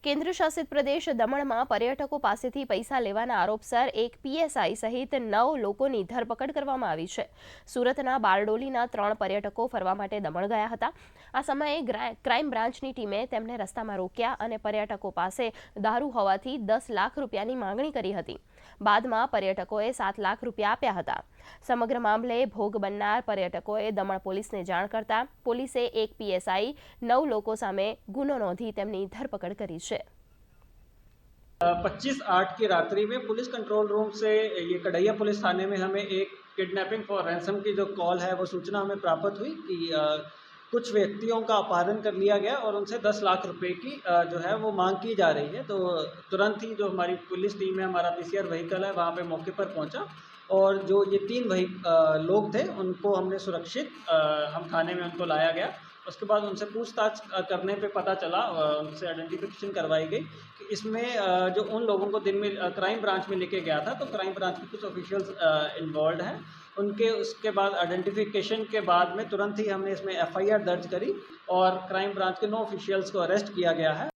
કેન્દ્ર શાસિત પ્રદેશ દમણમાં પર્યટકો પાસેથી પૈસા લેવાના આરોપસર એક પીએસઆઈ સહિત 9 લોકોની ધરપકડ કરવામાં આવી છે। સુરતના બારડોલીના 3 પર્યટકો ફરવા માટે દમણ ગયા હતા। આ સમયે ક્રાઇમ બ્રાન્ચની ટીમે તેમને રસ્તામાં રોક્યા અને પર્યટકો પાસે દારૂ હોવાથી 10 લાખ રૂપિયાની માંગણી કરી હતી। બાદમાં પર્યટકોએ 7 લાખ રૂપિયા આપ્યા હતા। સમગ્ર મામલે ભોગ બનનાર પર્યટકોએ દમણ પોલીસને જાણ કરતા પોલીસે એક પીએસઆઈ 9 લોકો સામે ગુનો નોંધી તેમની ધરપકડ કરી છે। 25/8 की रात्रि में पुलिस कंट्रोल रूम से ये कड़ैया पुलिस थाने में हमें एक किडनैपिंग फॉर रैंसम की जो कॉल है वो सूचना हमें प्राप्त हुई कि कुछ व्यक्तियों का अपहरण कर लिया गया और उनसे 10 लाख रुपए की जो है वो मांग की जा रही है। तो तुरंत ही जो हमारी पुलिस टीम है, हमारा पीसीआर व्हीकल है, वहाँ पे मौके पर पहुँचा और जो ये 3 लोग थे उनको हमने सुरक्षित हम थाने में उनको लाया गया। उसके बाद उनसे पूछताछ करने पे पता चला, उनसे आइडेंटिफिकेशन करवाई गई कि इसमें जो उन लोगों को दिन में क्राइम ब्रांच में लेके गया था तो क्राइम ब्रांच के कुछ ऑफिशियल्स इन्वॉल्व हैं। उनके उसके बाद आइडेंटिफिकेशन के बाद में तुरंत ही हमने इसमें एफआईआर दर्ज करी और क्राइम ब्रांच के 9 ऑफिशियल्स को अरेस्ट किया गया है।